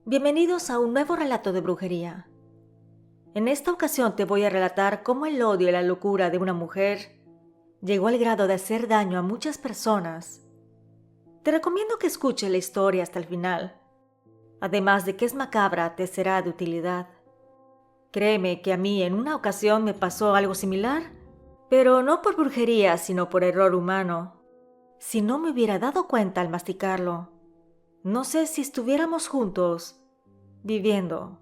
Bienvenidos a un nuevo relato de brujería. En esta ocasión te voy a relatar cómo el odio y la locura de una mujer llegó al grado de hacer daño a muchas personas. Te recomiendo que escuches la historia hasta el final. Además de que es macabra, te será de utilidad. Créeme que a mí en una ocasión me pasó algo similar, pero no por brujería, sino por error humano. Si no me hubiera dado cuenta al masticarlo, no sé si estuviéramos juntos, viviendo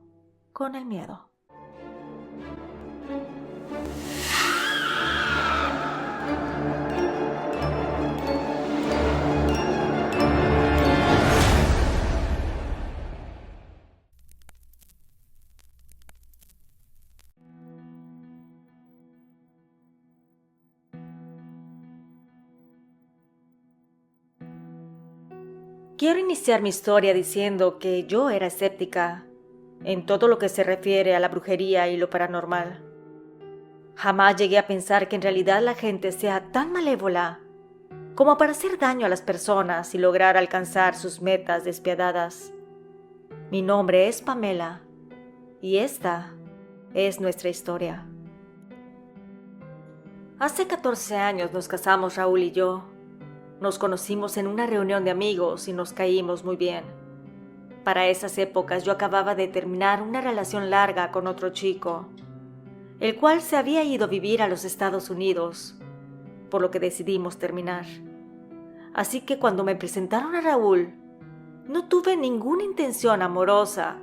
con el miedo. Quiero iniciar mi historia diciendo que yo era escéptica en todo lo que se refiere a la brujería y lo paranormal. Jamás llegué a pensar que en realidad la gente sea tan malévola como para hacer daño a las personas y lograr alcanzar sus metas despiadadas. Mi nombre es Pamela y esta es nuestra historia. Hace 14 años nos casamos Raúl y yo. Nos conocimos en una reunión de amigos y nos caímos muy bien. Para esas épocas yo acababa de terminar una relación larga con otro chico, el cual se había ido a vivir a los Estados Unidos, por lo que decidimos terminar. Así que cuando me presentaron a Raúl, no tuve ninguna intención amorosa.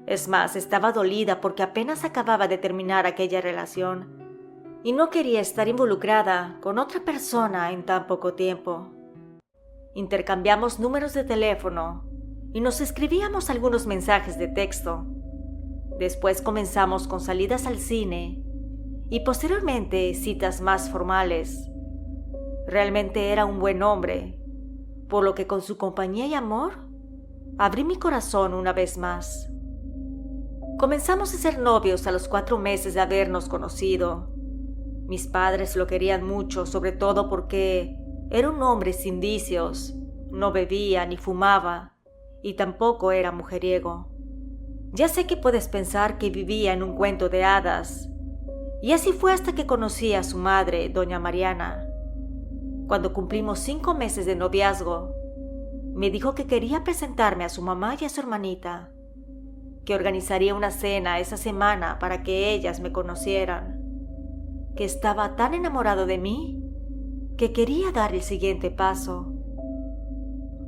Es más, estaba dolida porque apenas acababa de terminar aquella relación y no quería estar involucrada con otra persona en tan poco tiempo. Intercambiamos números de teléfono y nos escribíamos algunos mensajes de texto. Después comenzamos con salidas al cine y posteriormente citas más formales. Realmente era un buen hombre, por lo que con su compañía y amor abrí mi corazón una vez más. Comenzamos a ser novios a los 4 meses de habernos conocido. Mis padres lo querían mucho, sobre todo porque era un hombre sin vicios, no bebía ni fumaba y tampoco era mujeriego. Ya sé que puedes pensar que vivía en un cuento de hadas, y así fue hasta que conocí a su madre, doña Mariana. Cuando cumplimos 5 meses de noviazgo, me dijo que quería presentarme a su mamá y a su hermanita, que organizaría una cena esa semana para que ellas me conocieran, que estaba tan enamorado de mí que quería dar el siguiente paso.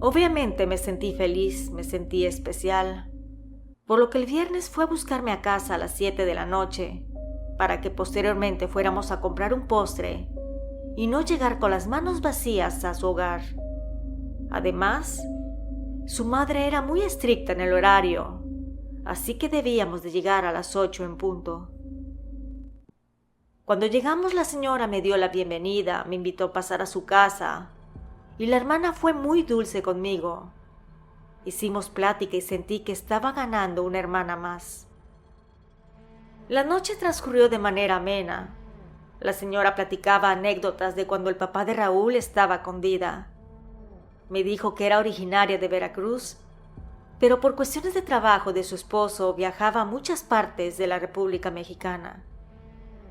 Obviamente me sentí feliz, me sentí especial, por lo que el viernes fue a buscarme a casa a las 7 de la noche, para que posteriormente fuéramos a comprar un postre y no llegar con las manos vacías a su hogar. Además, su madre era muy estricta en el horario, así que debíamos de llegar a las 8 en punto. Cuando llegamos, la señora me dio la bienvenida, me invitó a pasar a su casa y la hermana fue muy dulce conmigo. Hicimos plática y sentí que estaba ganando una hermana más. La noche transcurrió de manera amena. La señora platicaba anécdotas de cuando el papá de Raúl estaba con vida. Me dijo que era originaria de Veracruz, pero por cuestiones de trabajo de su esposo viajaba a muchas partes de la República Mexicana.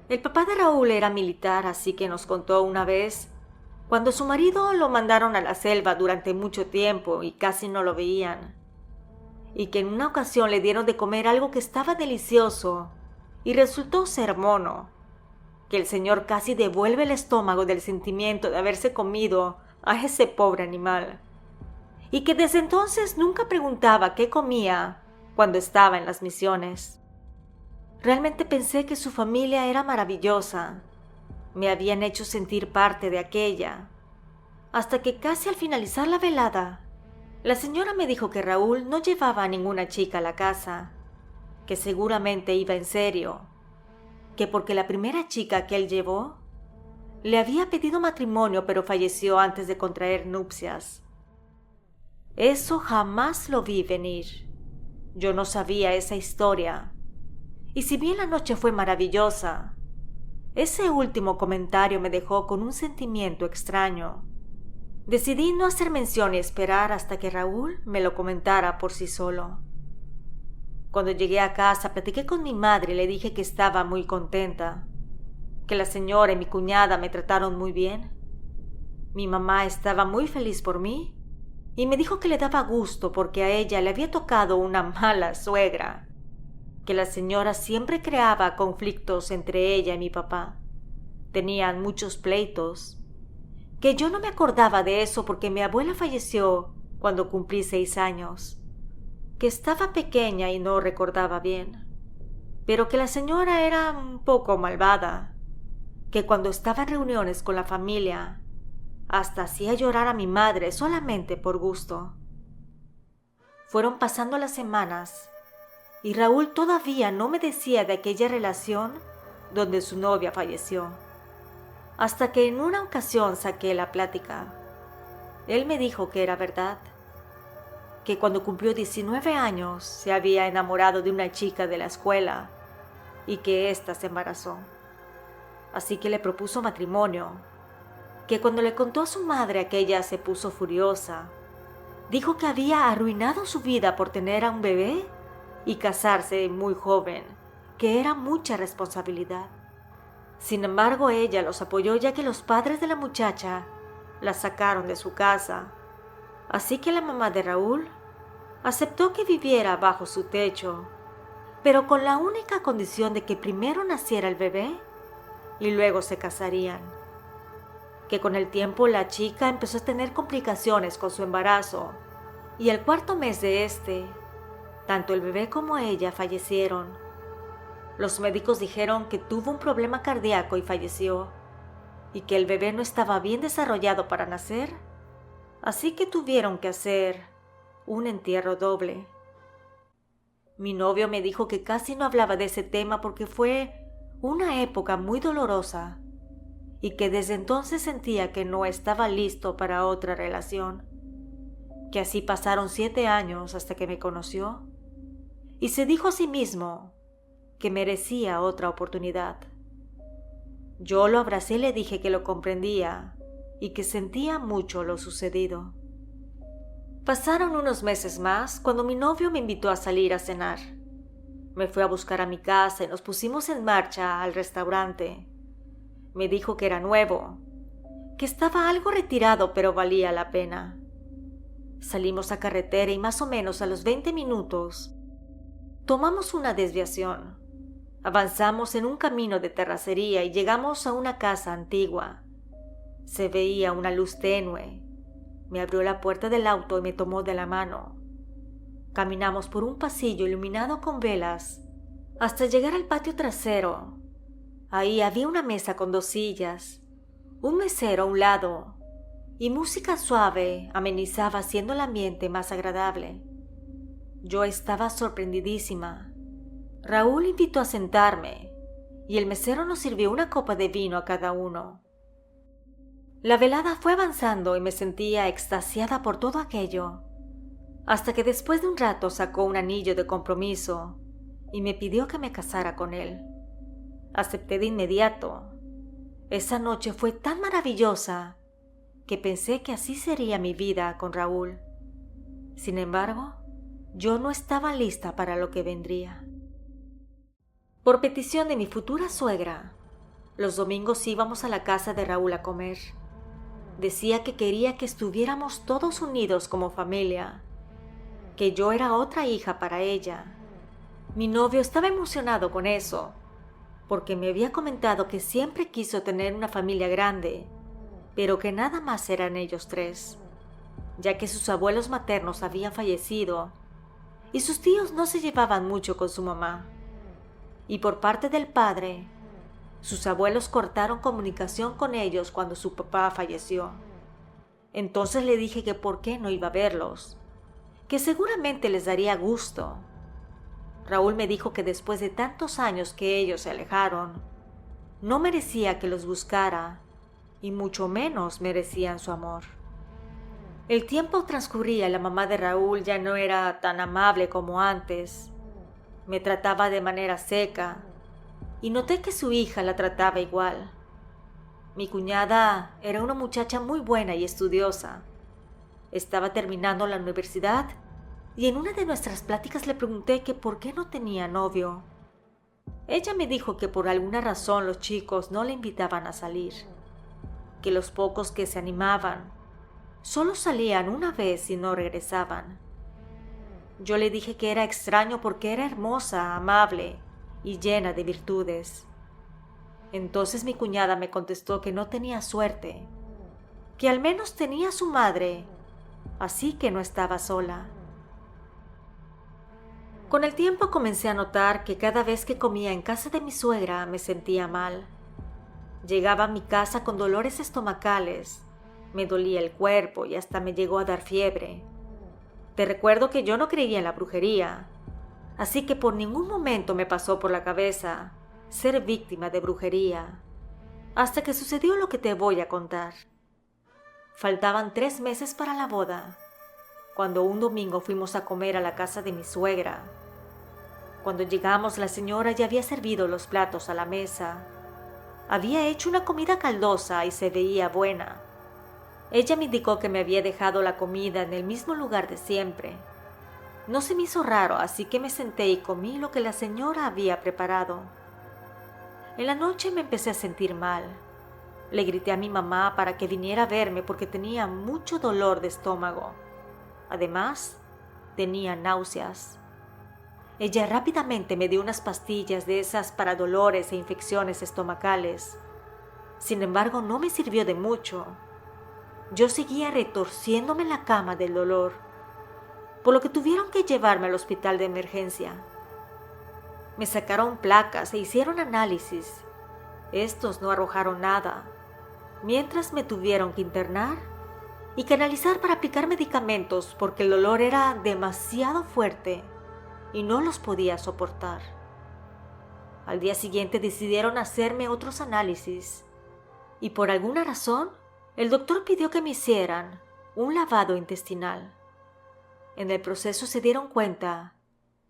El papá de Raúl era militar, así que nos contó una vez cuando su marido lo mandaron a la selva durante mucho tiempo y casi no lo veían, y que en una ocasión le dieron de comer algo que estaba delicioso y resultó ser mono, que el señor casi devuelve el estómago del sentimiento de haberse comido a ese pobre animal, y que desde entonces nunca preguntaba qué comía cuando estaba en las misiones. Realmente pensé que su familia era maravillosa. Me habían hecho sentir parte de aquella. Hasta que casi al finalizar la velada, la señora me dijo que Raúl no llevaba a ninguna chica a la casa, que seguramente iba en serio, que porque la primera chica que él llevó le había pedido matrimonio pero falleció antes de contraer nupcias. Eso jamás lo vi venir. Yo no sabía esa historia. Y si bien la noche fue maravillosa, ese último comentario me dejó con un sentimiento extraño. Decidí no hacer mención y esperar hasta que Raúl me lo comentara por sí solo. Cuando llegué a casa, platiqué con mi madre y le dije que estaba muy contenta, que la señora y mi cuñada me trataron muy bien. Mi mamá estaba muy feliz por mí y me dijo que le daba gusto porque a ella le había tocado una mala suegra, que la señora siempre creaba conflictos entre ella y mi papá. Tenían muchos pleitos, que yo no me acordaba de eso porque mi abuela falleció cuando cumplí 6 años, que estaba pequeña y no recordaba bien, pero que la señora era un poco malvada, que cuando estaba en reuniones con la familia hasta hacía llorar a mi madre solamente por gusto. Fueron pasando las semanas y Raúl todavía no me decía de aquella relación donde su novia falleció, hasta que en una ocasión saqué la plática. Él me dijo que era verdad, que cuando cumplió 19 años se había enamorado de una chica de la escuela y que ésta se embarazó. Así que le propuso matrimonio, que cuando le contó a su madre aquella se puso furiosa. Dijo que había arruinado su vida por tener a un bebé y casarse muy joven, que era mucha responsabilidad. Sin embargo, ella los apoyó ya que los padres de la muchacha la sacaron de su casa. Así que la mamá de Raúl aceptó que viviera bajo su techo, pero con la única condición de que primero naciera el bebé y luego se casarían. Que con el tiempo la chica empezó a tener complicaciones con su embarazo y el 4.º mes de tanto el bebé como ella fallecieron. Los médicos dijeron que tuvo un problema cardíaco y falleció, y que el bebé no estaba bien desarrollado para nacer, así que tuvieron que hacer un entierro doble. Mi novio me dijo que casi no hablaba de ese tema porque fue una época muy dolorosa y que desde entonces sentía que no estaba listo para otra relación, que así pasaron 7 años hasta que me conoció y se dijo a sí mismo que merecía otra oportunidad. Yo lo abracé y le dije que lo comprendía y que sentía mucho lo sucedido. Pasaron unos meses más cuando mi novio me invitó a salir a cenar. Me fue a buscar a mi casa y nos pusimos en marcha al restaurante. Me dijo que era nuevo, que estaba algo retirado pero valía la pena. Salimos a carretera y más o menos a los 20 minutos tomamos una desviación. Avanzamos en un camino de terracería y llegamos a una casa antigua. Se veía una luz tenue. Me abrió la puerta del auto y me tomó de la mano. Caminamos por un pasillo iluminado con velas hasta llegar al patio trasero. Ahí había una mesa con 2 sillas, un mesero a un lado y música suave amenizaba haciendo el ambiente más agradable. Yo estaba sorprendidísima. Raúl invitó a sentarme y el mesero nos sirvió una copa de vino a cada uno. La velada fue avanzando y me sentía extasiada por todo aquello, hasta que después de un rato sacó un anillo de compromiso y me pidió que me casara con él. Acepté de inmediato. Esa noche fue tan maravillosa que pensé que así sería mi vida con Raúl. Sin embargo, yo no estaba lista para lo que vendría. Por petición de mi futura suegra, los domingos íbamos a la casa de Raúl a comer. Decía que quería que estuviéramos todos unidos como familia, que yo era otra hija para ella. Mi novio estaba emocionado con eso, porque me había comentado que siempre quiso tener una familia grande, pero que nada más eran ellos 3, ya que sus abuelos maternos habían fallecido y sus tíos no se llevaban mucho con su mamá. Y por parte del padre, sus abuelos cortaron comunicación con ellos cuando su papá falleció. Entonces le dije que por qué no iba a verlos, que seguramente les daría gusto. Raúl me dijo que después de tantos años que ellos se alejaron, no merecía que los buscara y mucho menos merecían su amor. El tiempo transcurría y la mamá de Raúl ya no era tan amable como antes. Me trataba de manera seca y noté que su hija la trataba igual. Mi cuñada era una muchacha muy buena y estudiosa. Estaba terminando la universidad y en una de nuestras pláticas le pregunté que por qué no tenía novio. Ella me dijo que por alguna razón los chicos no le invitaban a salir, que los pocos que se animaban solo salían una vez y no regresaban. Yo le dije que era extraño porque era hermosa, amable y llena de virtudes. Entonces mi cuñada me contestó que no tenía suerte, que al menos tenía a su madre, así que no estaba sola. Con el tiempo comencé a notar que cada vez que comía en casa de mi suegra me sentía mal. Llegaba a mi casa con dolores estomacales, me dolía el cuerpo y hasta me llegó a dar fiebre. Te recuerdo que yo no creía en la brujería, así que por ningún momento me pasó por la cabeza ser víctima de brujería, hasta que sucedió lo que te voy a contar. Faltaban 3 meses para la boda, cuando un domingo fuimos a comer a la casa de mi suegra. Cuando llegamos, la señora ya había servido los platos a la mesa. Había hecho una comida caldosa y se veía buena. Ella me indicó que me había dejado la comida en el mismo lugar de siempre. No se me hizo raro, así que me senté y comí lo que la señora había preparado. En la noche me empecé a sentir mal. Le grité a mi mamá para que viniera a verme porque tenía mucho dolor de estómago. Además, tenía náuseas. Ella rápidamente me dio unas pastillas de esas para dolores e infecciones estomacales. Sin embargo, no me sirvió de mucho. Yo seguía retorciéndome en la cama del dolor, por lo que tuvieron que llevarme al hospital de emergencia. Me sacaron placas e hicieron análisis. Estos no arrojaron nada, mientras me tuvieron que internar y canalizar para aplicar medicamentos porque el dolor era demasiado fuerte y no los podía soportar. Al día siguiente decidieron hacerme otros análisis y por alguna razón el doctor pidió que me hicieran un lavado intestinal. En el proceso se dieron cuenta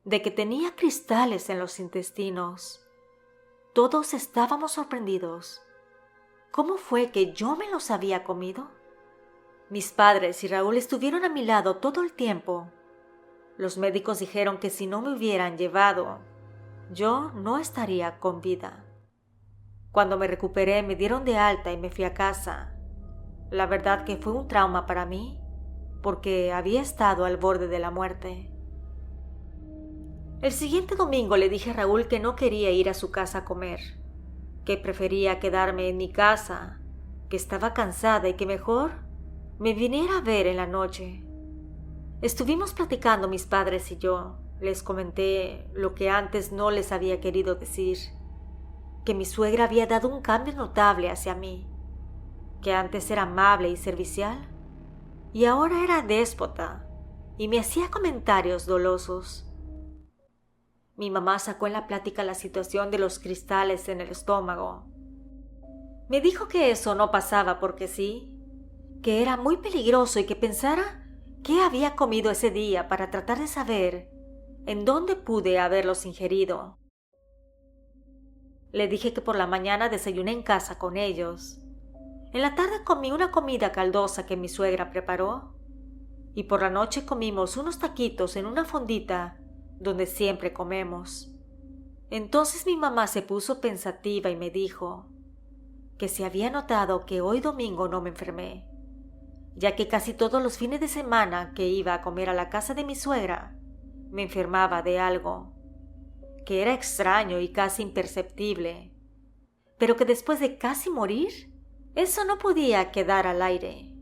de que tenía cristales en los intestinos. Todos estábamos sorprendidos. ¿Cómo fue que yo me los había comido? Mis padres y Raúl estuvieron a mi lado todo el tiempo. Los médicos dijeron que si no me hubieran llevado, yo no estaría con vida. Cuando me recuperé, me dieron de alta y me fui a casa. La verdad que fue un trauma para mí, porque había estado al borde de la muerte. El siguiente domingo le dije a Raúl que no quería ir a su casa a comer, que prefería quedarme en mi casa, que estaba cansada y que mejor me viniera a ver en la noche. Estuvimos platicando mis padres y yo. Les comenté lo que antes no les había querido decir, que mi suegra había dado un cambio notable hacia mí, que antes era amable y servicial y ahora era déspota y me hacía comentarios dolosos. Mi mamá sacó en la plática la situación de los cristales en el estómago. Me dijo que eso no pasaba porque sí, que era muy peligroso y que pensara qué había comido ese día para tratar de saber en dónde pude haberlos ingerido. Le dije que por la mañana desayuné en casa con ellos. En la tarde comí una comida caldosa que mi suegra preparó y por la noche comimos unos taquitos en una fondita donde siempre comemos. Entonces mi mamá se puso pensativa y me dijo que se había notado que hoy domingo no me enfermé, ya que casi todos los fines de semana que iba a comer a la casa de mi suegra me enfermaba de algo, que era extraño y casi imperceptible, pero que después de casi morir, eso no podía quedar al aire.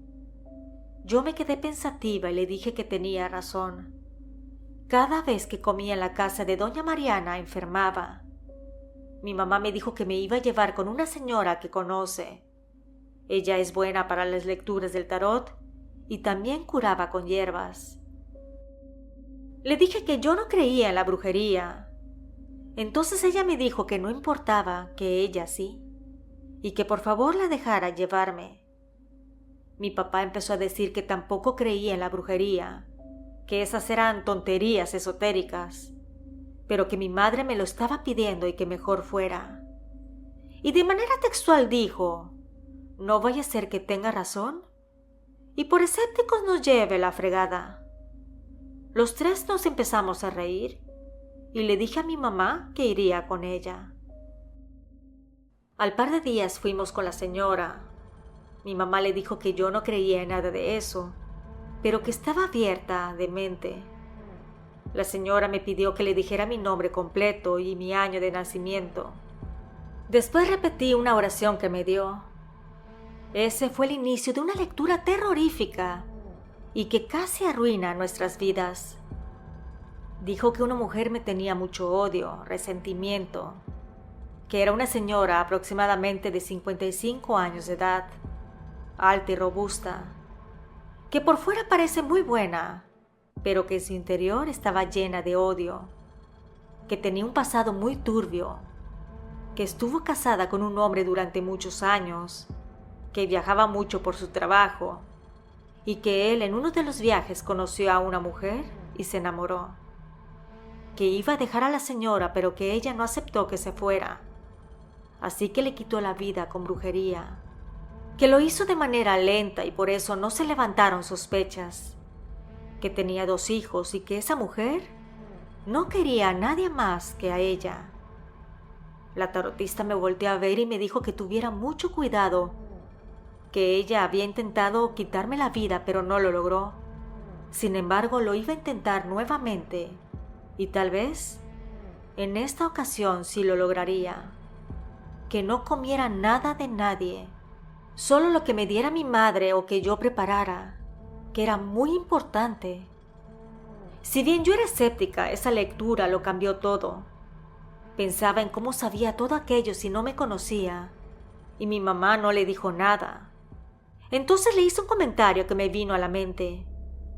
Yo me quedé pensativa y le dije que tenía razón. Cada vez que comía en la casa de doña Mariana enfermaba. Mi mamá me dijo que me iba a llevar con una señora que conoce. Ella es buena para las lecturas del tarot y también curaba con hierbas. Le dije que yo no creía en la brujería. Entonces ella me dijo que no importaba, que ella sí, y que por favor la dejara llevarme. Mi papá empezó a decir que tampoco creía en la brujería, que esas eran tonterías esotéricas, pero que mi madre me lo estaba pidiendo y que mejor fuera. Y de manera textual dijo: no vaya a ser que tenga razón y por escépticos nos lleve la fregada. Los tres nos empezamos a reír y le dije a mi mamá que iría con ella. Al par de días fuimos con la señora. Mi mamá le dijo que yo no creía en nada de eso, pero que estaba abierta de mente. La señora me pidió que le dijera mi nombre completo y mi año de nacimiento. Después repetí una oración que me dio. Ese fue el inicio de una lectura terrorífica y que casi arruina nuestras vidas. Dijo que una mujer me tenía mucho odio, resentimiento, que era una señora aproximadamente de 55 años de edad, alta y robusta, que por fuera parece muy buena, pero que en su interior estaba llena de odio, que tenía un pasado muy turbio, que estuvo casada con un hombre durante muchos años, que viajaba mucho por su trabajo y que él en uno de los viajes conoció a una mujer y se enamoró, que iba a dejar a la señora pero que ella no aceptó que se fuera, así que le quitó la vida con brujería, que lo hizo de manera lenta y por eso no se levantaron sospechas, que tenía 2 hijos y que esa mujer no quería a nadie más que a ella. La tarotista me volteó a ver y me dijo que tuviera mucho cuidado, que ella había intentado quitarme la vida pero no lo logró. Sin embargo, lo iba a intentar nuevamente y tal vez en esta ocasión sí lo lograría. Que no comiera nada de nadie, solo lo que me diera mi madre o que yo preparara, que era muy importante. Si bien yo era escéptica, esa lectura lo cambió todo. Pensaba en cómo sabía todo aquello si no me conocía, y mi mamá no le dijo nada. Entonces le hice un comentario que me vino a la mente.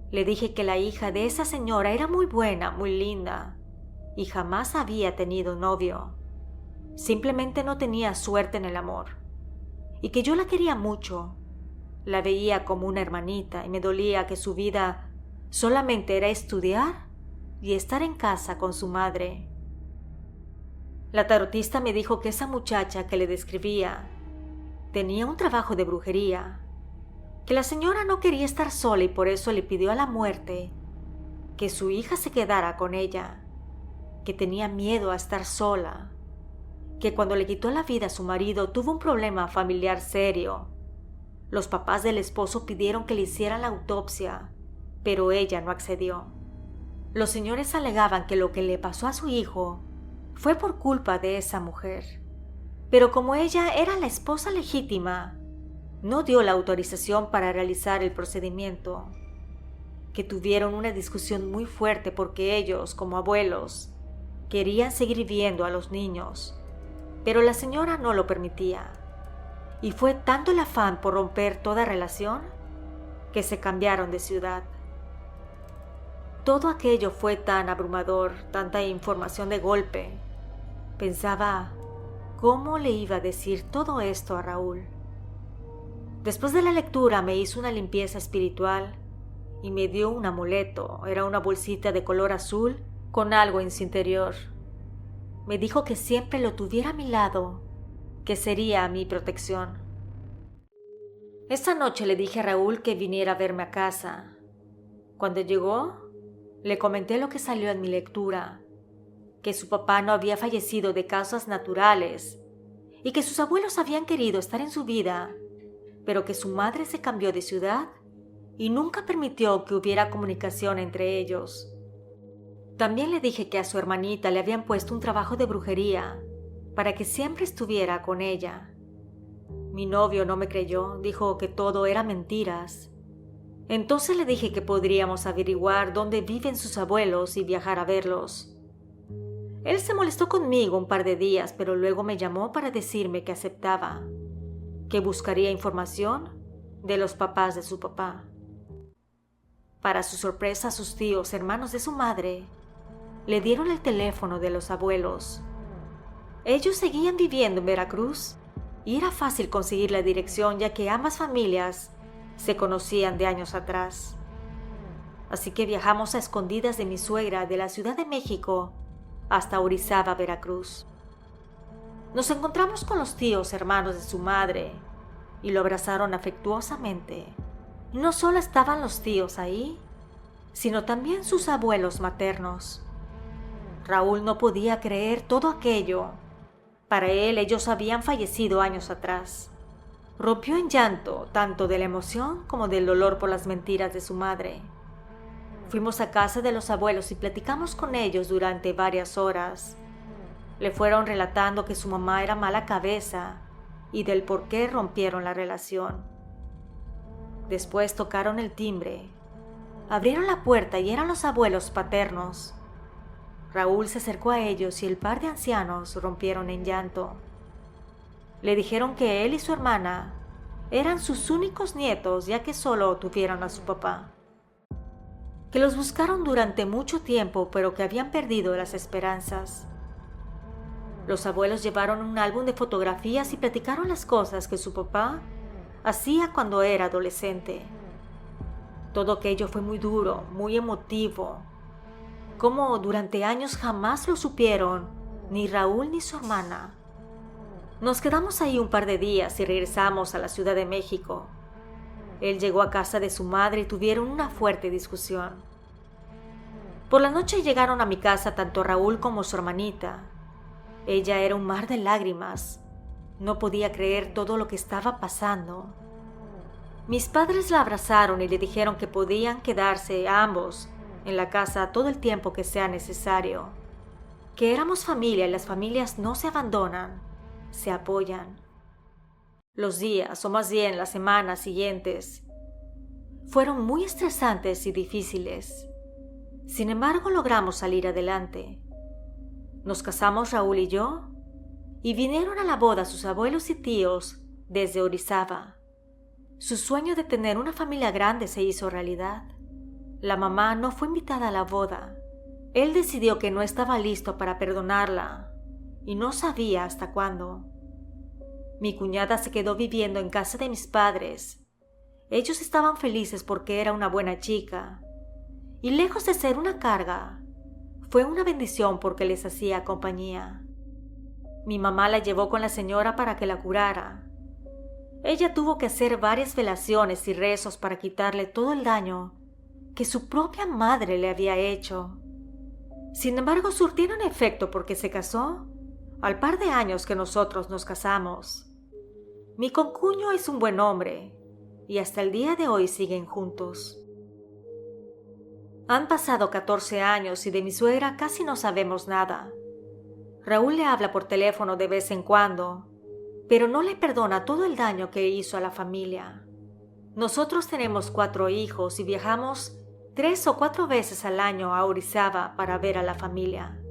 Le dije que la hija de esa señora era muy buena, muy linda, y jamás había tenido novio. Simplemente no tenía suerte en el amor, y que yo la quería mucho. La veía como una hermanita y me dolía que su vida solamente era estudiar y estar en casa con su madre. La tarotista me dijo que esa muchacha que le describía tenía un trabajo de brujería, que la señora no quería estar sola y por eso le pidió a la muerte que su hija se quedara con ella, que tenía miedo a estar sola, que cuando le quitó la vida a su marido tuvo un problema familiar serio. Los papás del esposo pidieron que le hicieran la autopsia, pero ella no accedió. Los señores alegaban que lo que le pasó a su hijo fue por culpa de esa mujer, pero como ella era la esposa legítima, no dio la autorización para realizar el procedimiento. Que tuvieron una discusión muy fuerte porque ellos, como abuelos, querían seguir viendo a los niños, pero la señora no lo permitía. Y fue tanto el afán por romper toda relación que se cambiaron de ciudad. Todo aquello fue tan abrumador, tanta información de golpe. Pensaba, ¿cómo le iba a decir todo esto a Raúl? Después de la lectura me hizo una limpieza espiritual y me dio un amuleto. Era una bolsita de color azul con algo en su interior. Me dijo que siempre lo tuviera a mi lado, que sería mi protección. Esa noche le dije a Raúl que viniera a verme a casa. Cuando llegó, le comenté lo que salió en mi lectura, que su papá no había fallecido de causas naturales y que sus abuelos habían querido estar en su vida, pero que su madre se cambió de ciudad y nunca permitió que hubiera comunicación entre ellos. También le dije que a su hermanita le habían puesto un trabajo de brujería para que siempre estuviera con ella. Mi novio no me creyó, dijo que todo era mentiras. Entonces le dije que podríamos averiguar dónde viven sus abuelos y viajar a verlos. Él se molestó conmigo un par de días, pero luego me llamó para decirme que aceptaba, que buscaría información de los papás de su papá. Para su sorpresa, sus tíos, hermanos de su madre, le dieron el teléfono de los abuelos. Ellos seguían viviendo en Veracruz y era fácil conseguir la dirección ya que ambas familias se conocían de años atrás. Así que viajamos a escondidas de mi suegra de la Ciudad de México hasta Orizaba, Veracruz. Nos encontramos con los tíos hermanos de su madre y lo abrazaron afectuosamente. Y no solo estaban los tíos ahí, sino también sus abuelos maternos. Raúl no podía creer todo aquello. Para él, ellos habían fallecido años atrás. Rompió en llanto, tanto de la emoción como del dolor por las mentiras de su madre. Fuimos a casa de los abuelos y platicamos con ellos durante varias horas. Le fueron relatando que su mamá era mala cabeza y del por qué rompieron la relación. Después tocaron el timbre. Abrieron la puerta y eran los abuelos paternos. Raúl se acercó a ellos y el par de ancianos rompieron en llanto. Le dijeron que él y su hermana eran sus únicos nietos, ya que solo tuvieron a su papá. Que los buscaron durante mucho tiempo, pero que habían perdido las esperanzas. Los abuelos llevaron un álbum de fotografías y platicaron las cosas que su papá hacía cuando era adolescente. Todo aquello fue muy duro, muy emotivo. Como durante años jamás lo supieron, ni Raúl ni su hermana. Nos quedamos ahí un par de días y regresamos a la Ciudad de México. Él llegó a casa de su madre y tuvieron una fuerte discusión. Por la noche llegaron a mi casa tanto Raúl como su hermanita. Ella era un mar de lágrimas. No podía creer todo lo que estaba pasando. Mis padres la abrazaron y le dijeron que podían quedarse ambos en la casa todo el tiempo que sea necesario. Que éramos familia y las familias no se abandonan, se apoyan. Los días, o más bien las semanas siguientes, fueron muy estresantes y difíciles. Sin embargo, logramos salir adelante. Nos casamos Raúl y yo, y vinieron a la boda sus abuelos y tíos desde Orizaba. Su sueño de tener una familia grande se hizo realidad. La mamá no fue invitada a la boda. Él decidió que no estaba listo para perdonarla, y no sabía hasta cuándo. Mi cuñada se quedó viviendo en casa de mis padres. Ellos estaban felices porque era una buena chica, y lejos de ser una carga, fue una bendición porque les hacía compañía. Mi mamá la llevó con la señora para que la curara. Ella tuvo que hacer varias velaciones y rezos para quitarle todo el daño que su propia madre le había hecho. Sin embargo, surtieron efecto porque se casó al par de años que nosotros nos casamos. Mi concuño es un buen hombre y hasta el día de hoy siguen juntos. Han pasado 14 años y de mi suegra casi no sabemos nada. Raúl le habla por teléfono de vez en cuando, pero no le perdona todo el daño que hizo a la familia. Nosotros tenemos 4 hijos y viajamos 3 o 4 veces al año a Orizaba para ver a la familia.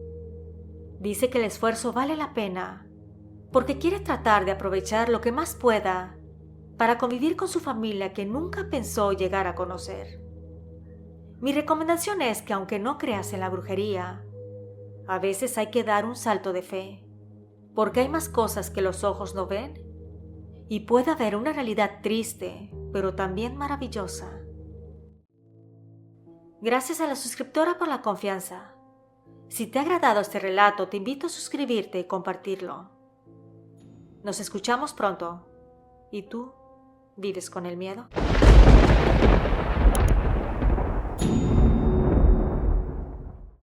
Dice que el esfuerzo vale la pena, porque quiere tratar de aprovechar lo que más pueda para convivir con su familia que nunca pensó llegar a conocer. Mi recomendación es que aunque no creas en la brujería, a veces hay que dar un salto de fe, porque hay más cosas que los ojos no ven y puede haber una realidad triste, pero también maravillosa. Gracias a la suscriptora por la confianza. Si te ha agradado este relato, te invito a suscribirte y compartirlo. Nos escuchamos pronto. ¿Y tú vives con el miedo?